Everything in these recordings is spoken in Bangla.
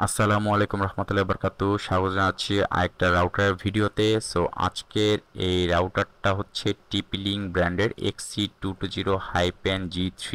আসসালামু আলাইকুম রহমতুল্লাহি বারাকাতু। স্বাগত জানাচ্ছি আরেকটা রাউটারের ভিডিওতে। সো আজকের এই রাউটারটা হচ্ছে টিপি-লিং ব্র্যান্ডের XC220-G3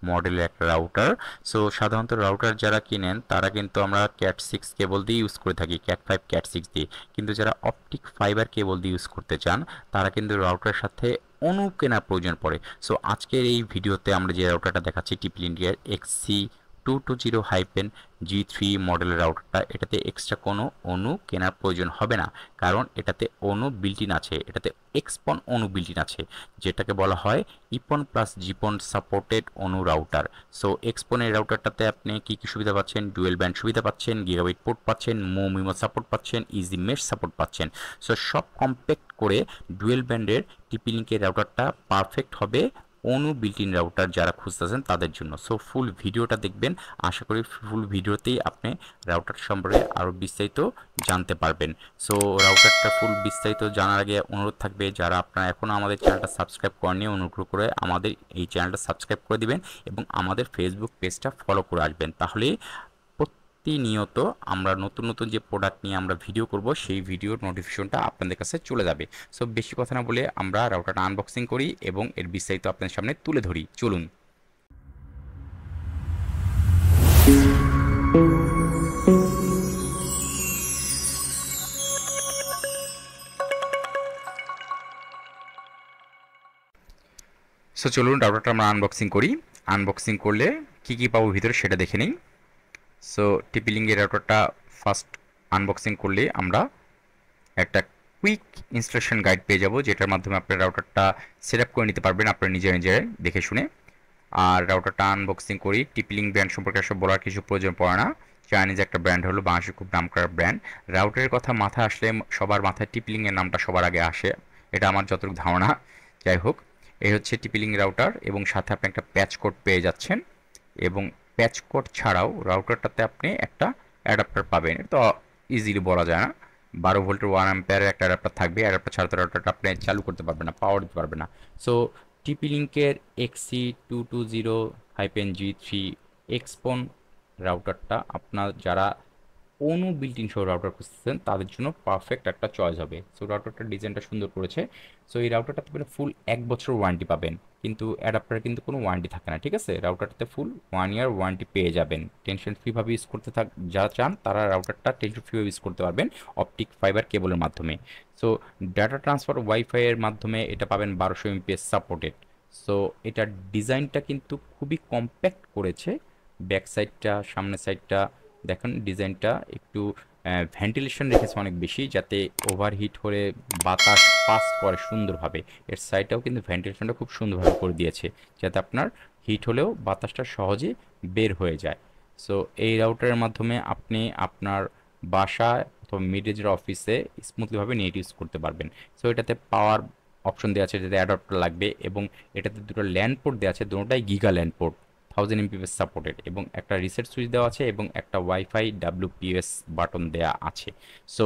মডেলের একটা রাউটার। সো সাধারণত রাউটার যারা কিনেন তারা কিন্তু আমরা ক্যাট 6 কেবল দিয়ে ইউজ করে থাকি, ক্যাট 5 ক্যাট 6 দিয়ে। কিন্তু যারা অপটিক ফাইবার কেবল দিয়ে ইউজ করতে চান তারা কিন্তু রাউটারের সাথে অণু কেনার প্রয়োজন পড়ে। সো আজকের এই ভিডিওতে আমরা যে রাউটারটা দেখাচ্ছি টিপি-লিংকের XC220-G3 মডেলের রাউটারটা, এটাতে এক্সট্রা কোনো অণু কেনার প্রয়োজন হবে না, কারণ এটাতে অণু বিল্ট ইন আছে, এটাতে এক্সপন অণু বিল্ট ইন আছে, যেটাকে বলা হয় ইপন প্লাস জিপন সাপোর্টেড অণু রাউটার। সো এক্সপন এই রাউটারটাতে আপনি কি কি সুবিধা পাচ্ছেন? ডুয়েল ব্যান্ড সুবিধা পাচ্ছেন, গিগাবাইট পোর্ট পাচ্ছেন, মিমো সাপোর্ট পাচ্ছেন, ইজি মেশ সাপোর্ট পাচ্ছেন। সো সব কম্প্যাক্ট করে ডুয়েল ব্যান্ডের টিপি-লিংকের রাউটারটা পারফেক্ট হবে অনু বিল্ট ইন রাউটার যারা খুঁজতেছেন তাদের জন্য। সো ফুল ভিডিওটা দেখবেন, আশা করি ফুল ভিডিওতেই আপনি রাউটার সম্পর্কে আরও বিস্তারিত জানতে পারবেন। সো রাউটারটা ফুল বিস্তারিত জানার আগে অনুরোধ থাকবে, যারা আপনারা এখনও আমাদের চ্যানেলটা সাবস্ক্রাইব করেননি, অনুগ্রহ করে আমাদের এই চ্যানেলটা সাবস্ক্রাইব করে দিবেন এবং আমাদের ফেসবুক পেজটা ফলো করে আসবেন। তাহলে প্রতিনিয়ত আমরা নতুন নতুন যে প্রোডাক্ট নিয়ে আমরা ভিডিও করব সেই ভিডিওর নোটিফিকেশনটা আপনাদের কাছে চলে যাবে। সো বেশি কথা না বলে আমরা রাউটারটা আনবক্সিং করি এবং এর বিস্তারিত আপনাদের সামনে তুলে ধরি, চলুন। সো চলুন রাউটারটা আমরা আনবক্সিং করি। আনবক্সিং করলে কি কি পাবো ভিতরে সেটা দেখে নিই। সো টিপি-লিংকের রাউটারটা ফার্স্ট আনবক্সিং করলে আমরা একটা কুইক ইনস্টলেশন গাইড পেয়ে যাব, যেটার মাধ্যমে আপনার রাউটারটা সেট আপ করে নিতে পারবেন আপনার নিজের নিজের দেখে শুনে। আর রাউটারটা আনবক্সিং করি। টিপি-লিং ব্র্যান্ড সম্পর্কে আসলে বলার কিছু প্রয়োজন পড়ে না, চাইনিজ একটা ব্র্যান্ড, হলো বাংলাদেশের খুব নামকরা ব্র্যান্ড। রাউটারের কথা মাথায় আসলে সবার মাথায় টিপি-লিং এর নামটা সবার আগে আসে, এটা আমার যতটুকু ধারণা। যাই হোক, এই হচ্ছে টিপি-লিং রাউটার এবং সাথে আপনি একটা প্যাচ কোড পেয়ে যাচ্ছেন। এবং প্যাচ কোড ছাড়াও রাউটারটাতে আপনি একটা অ্যাডাপ্টার পাবেন, এটা তো ইজিলি বলা যায় না। 12 ভোল্টের 1 অ্যাম্পিয়ারের একটা অ্যাডাপ্টার থাকবে, অ্যাডাপ্টার ছাড়া তো রাউটারটা আপনি চালু করতে পারবেন না, পাওয়ার দিতে পারবেন না। সো টিপি-লিংকের XC220-G3 এক্সপন রাউটারটা আপনার যারা অনু বিল্ট ইন সহ রাউটার খুঁজতেছেন তাদের জন্য পারফেক্ট একটা চয়েস হবে। সো রাউটারটার ডিজাইনটা সুন্দর করেছে। সো এই রাউটারটাতে আপনি ফুল 1 বছর ওয়ারেন্টি পাবেন, কিন্তু অ্যাডাপ্টারে কিন্তু কোনো ওয়ারেন্টি থাকে না, ঠিক আছে? রাউটারটাতে ফুল 1 ইয়ার ওয়ারেন্টি পেয়ে যাবেন। টেনশন ফ্রিভাবে ইউজ করতে যা চান তারা রাউটারটা টেনশন ফ্রিভাবে ইউজ করতে পারবেন অপটিক ফাইবার কেবলের মাধ্যমে। সো ডাটা ট্রান্সফার ওয়াইফাই এর মাধ্যমে এটা পাবেন 1200 MPS সাপোর্টেড। সো এটার ডিজাইনটা কিন্তু খুবই কম্প্যাক্ট করেছে। ব্যাক সাইডটা, সামনের সাইডটা দেখুন, ডিজাইনটা একটু ভেন্টিলেশন রেখেছে অনেক বেশি, যাতে ওভারহিট হলে বাতাস পাস করে সুন্দরভাবে। এর সাইডটাও কিন্তু ভেন্টিলেশনটা খুব সুন্দরভাবে করে দিয়েছে, যাতে আপনার হিট হলেও বাতাসটা সহজে বের হয়ে যায়। সো এই রাউটারের মাধ্যমে আপনি আপনার বাসায় অথবা মিডরেঞ্জের অফিসে স্মুথলিভাবে নেট ইউজ করতে পারবেন। সো এটাতে পাওয়ার অপশন দেওয়া আছে, যেটা অ্যাডাপ্টার লাগবে, এবং এটাতে দুটো ল্যান্ড পোর্ট দেওয়া আছে, দুটোটাই giga land port, 1000 MPS supported, এবং একটা রিসেট সুইচ দেওয়া আছে এবং একটা ওয়াইফাই WPS বাটন দেওয়া আছে। সো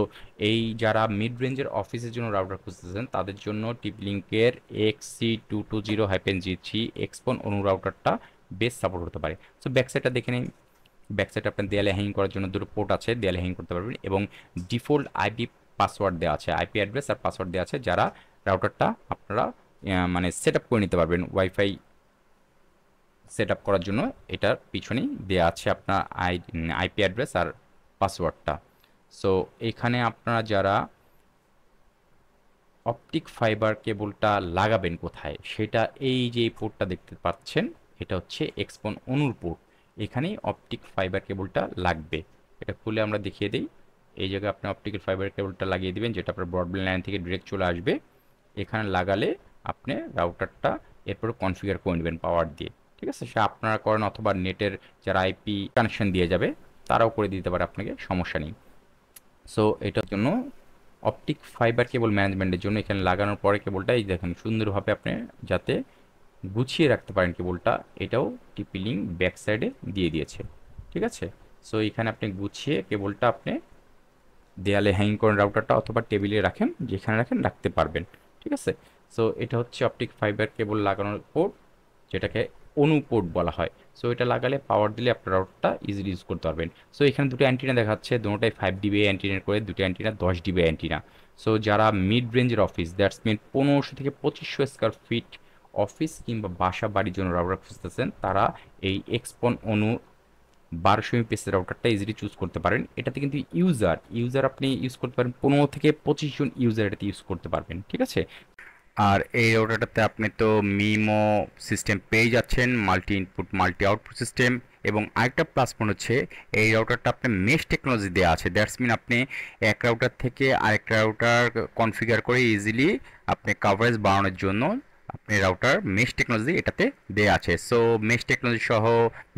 এই যারা মিড রেঞ্জের অফিসের জন্য রাউটার খুঁজতেছেন তাদের জন্য টিপি-লিংকের XC220-G3 এক্সপন অনু রাউটারটা বেস্ট সাপোর্ট করতে পারে। সো ব্যাকসাইডটা দেখে নিন। ব্যাকসাইডে আপনার দেয়ালে হ্যাঙ্গিং করার জন্য দুটো পোর্ট আছে, দেয়ালে হ্যাঙ্গিং করতে পারবেন, এবং ডিফল্ট আইপি পাসওয়ার্ড দেওয়া আছে, আইপি অ্যাড্রেস আর পাসওয়ার্ড দেওয়া আছে, যারা রাউটারটা আপনারা মানে সেট আপ করে নিতে পারবেন ওয়াইফাই সেট আপ করার জন্য। এটার পিছনেই দেওয়া আছে আপনার আইপি অ্যাড্রেস আর পাসওয়ার্ডটা। সো এখানে আপনারা যারা অপটিক ফাইবার কেবলটা লাগাবেন কোথায়, সেটা এই যে পোর্টটা দেখতে পাচ্ছেন, এটা হচ্ছে এক্সপন অনুর পোর্ট, এখানেই অপটিক ফাইবার কেবলটা লাগবে। এটা খুলে আমরা দেখিয়ে দিই। এই জায়গায় আপনি অপটিক্যাল ফাইবার কেবলটা লাগিয়ে দিবেন, যেটা আপনার ব্রডব্যান্ড লাইন থেকে ডিরেক্ট চলে আসবে। এখানে লাগালে আপনি রাউটারটা এরপরে কনফিগার করে নেবেন পাওয়ার দিয়ে, ঠিক আছে? সে আপনারা করেন অথবা নেটের যারা আইপি কানেকশন দিয়ে যাবে তারাও করে দিতে পারে, আপনাকে সমস্যা নেই। সো এটার জন্য অপটিক ফাইবার কেবল ম্যানেজমেন্টের জন্য এখানে লাগানোর পরে কেবলটা এই দেখেন সুন্দরভাবে আপনি যাতে গুছিয়ে রাখতে পারেন কেবলটা, এটাও টিপি-লিং ব্যাক সাইডে দিয়ে দিয়েছে, ঠিক আছে? সো এখানে আপনি গুছিয়ে কেবলটা আপনি দেয়ালে হ্যাঙ্গিং করেন রাউটারটা, অথবা টেবিলে রাখেন, যেখানে রাখেন রাখতে পারবেন, ঠিক আছে? সো এটা হচ্ছে অপটিক ফাইবার কেবল লাগানোর পোর্ট, যেটাকে অনুপোর্ট বলা হয়। সো এটা লাগালে পাওয়ার দিলে আপনার রাউটারটা ইজিলি ইউজ করতে পারবেন। সো এখানে দুটো অ্যান্টিনা দেখাচ্ছে, দুটোটাই 5 dBi অ্যান্টিনার করে, দুটো অ্যান্টিনা 10 dBi অ্যান্টিনা। সো যারা মিড রেঞ্জের অফিস, দ্যাটস মিন 1500 থেকে 2500 স্কোয়ার ফিট অফিস কিংবা বাসা বাড়ির জন্য রাউটার খুঁজতেছেন, তারা এই এক্সপন অনু 1200 এমপিএস রাউটারটা ইজিলি চুজ করতে পারেন। এটাতে কিন্তু ইউজার আপনি ইউজ করতে পারেন 15 থেকে 25 জন ইউজার এটাতে ইউজ করতে পারবেন, ঠিক আছে। আর এই রাউটারটাতে আপনি তো মিমো সিস্টেম পেয়ে যাচ্ছেন, multi input multi output system, এবং আরেকটা প্লাস পয়েন্ট হচ্ছে এই রাউটারটা আপনার মেশ টেকনোলজি দেওয়া আছে। দ্যাটস মিন আপনি এক রাউটার থেকে আরেকটা রাউটার কনফিগার করে ইজিলি আপনি কাভারেজ বাড়ানোর জন্য আপনি রাউটার মেশ টেকনোলজি এটাতে দেওয়া আছে। সো মেশ টেকনোলজি সহ,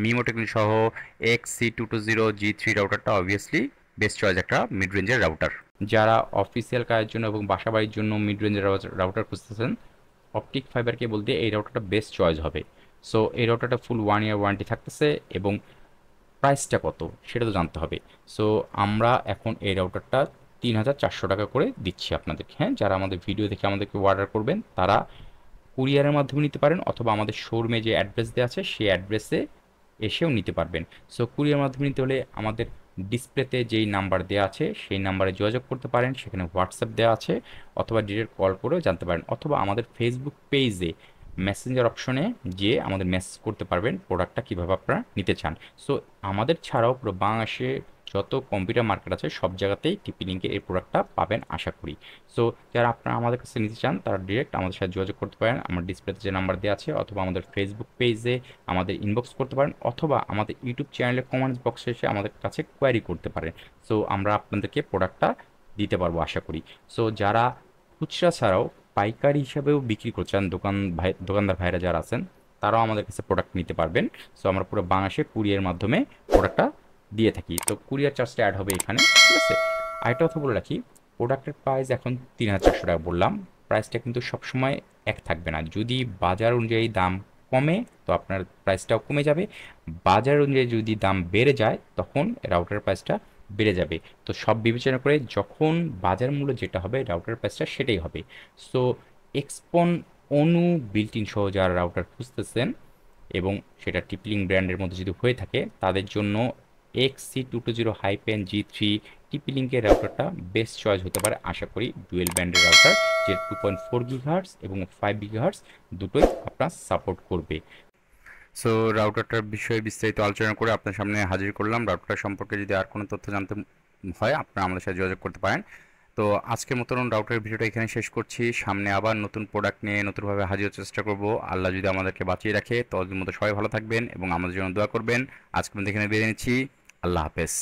মিমো টেকনোলজি সহ XC220G3 রাউটারটা অবভিয়াসলি বেস্ট চয়েস একটা মিড রেঞ্জের রাউটার। যারা অফিসিয়াল কাজের জন্য এবং বাসাবাড়ির জন্য মিড রেঞ্জের রাউটার খুঁজতেছেন, অপটিক ফাইবার কেবল দিয়ে এই রাউটারটা বেস্ট চয়েস হবে। সো এই রাউটারটা ফুল 1 ইয়ার ওয়ারেন্টি থাকতেছে, এবং প্রাইসটা কত সেটা তো জানতে হবে। সো আমরা এখন এই রাউটারটা 3400 টাকা করে দিচ্ছি আপনাদেরকে। হ্যাঁ, যারা আমাদের ভিডিও দেখে আমাদেরকে অর্ডার করবেন তারা কুরিয়ারের মাধ্যমে নিতে পারেন, অথবা আমাদের শোরুমে যে অ্যাড্রেস দেওয়া আছে সেই অ্যাড্রেসে এসেও নিতে পারবেন। সো কুরিয়ার মাধ্যমে নিতে হলে আমাদের ডিসপ্লেতে যেই নাম্বার দেওয়া আছে সেই নাম্বারে যোগাযোগ করতে পারেন, সেখানে হোয়াটসঅ্যাপ দেওয়া আছে, অথবা ডিরেক্ট কল করেও জানতে পারেন, অথবা আমাদের ফেসবুক পেজে মেসেঞ্জার অপশনে গিয়ে আমাদের মেসেজ করতে পারবেন প্রোডাক্টটা কীভাবে আপনারা নিতে চান। সো আমাদের ছাড়াও পুরো বাংলাদেশে যত কম্পিউটার মার্কেট আছে সব জায়গাতেই টিপি লিঙ্কে এই প্রোডাক্টটা পাবেন আশা করি। সো যারা আপনারা আমাদের কাছে নিতে চান তারা ডিরেক্ট আমাদের সাথে যোগাযোগ করতে পারেন, আমার ডিসপ্লেতে যে নাম্বার দেওয়া আছে, অথবা আমাদের ফেসবুক পেজে আমাদের ইনবক্স করতে পারেন, অথবা আমাদের ইউটিউব চ্যানেলে কমেন্টস বক্সে এসে আমাদের কাছে কোয়ারি করতে পারেন। সো আমরা আপনাদেরকে প্রোডাক্টটা দিতে পারবো আশা করি। সো যারা খুচরা ছাড়াও পাইকারি হিসাবেও বিক্রি করছেন, দোকানদার ভাইরা যারা আছেন, তারাও আমাদের কাছে প্রোডাক্ট নিতে পারবেন। সো আমরা পুরো বাংলাদেশে কুরিয়ার মাধ্যমে প্রোডাক্টটা দিয়ে থাকি। তো কুরিয়ার চার্জটা অ্যাড হবে এখানে, ঠিক আছে। আরেকটা কথা বলে রাখি, প্রোডাক্টের প্রাইস এখন 3400 টাকা বললাম, প্রাইসটা কিন্তু সবসময় এক থাকবে না। যদি বাজার অনুযায়ী দাম কমে তো আপনার প্রাইসটাও কমে যাবে, বাজার অনুযায়ী যদি দাম বেড়ে যায় তখন রাউটার প্রাইসটা বেড়ে যাবে। তো সব বিবেচনা করে যখন বাজার মূল্য যেটা হবে রাউটার প্রাইসটা সেটাই হবে। সো এক্সপন অনু বিল্ট ইন সহ যারা রাউটার খুঁজতেছেন এবং সেটা টিপলিং ব্র্যান্ডের মধ্যে যদি হয়ে থাকে, তাদের জন্য XC220-G3 টিপি লিঙ্কের রাউটারটা বেস্ট চয়েস হতে পারে আশা করি। ডুয়েল ব্যান্ডের রাউটার, যে 2.4 GHz এবং 5 GHz দুটোই আপনার সাপোর্ট করবে। সো রাউটারটার বিষয়ে বিস্তারিত আলোচনা করে আপনার সামনে হাজির করলাম। রাউটার সম্পর্কে যদি আর কোনো তথ্য জানতে হয় আপনারা আমাদের সাথে যোগাযোগ করতে পারেন। তো আজকের মতন রাউটারের ভিডিওটা এখানে শেষ করছি। সামনে আবার নতুন প্রোডাক্ট নিয়ে নতুনভাবে হাজির হওয়ার চেষ্টা করব, আল্লাহ যদি আমাদেরকে বাঁচিয়ে রাখে। ততদিন মতো সবাই ভালো থাকবেন এবং আমাদের জন্য দোয়া করবেন। আজকের মধ্যে এখানে বেরিয়ে নিচ্ছি। আল্লাহ হাফেজ।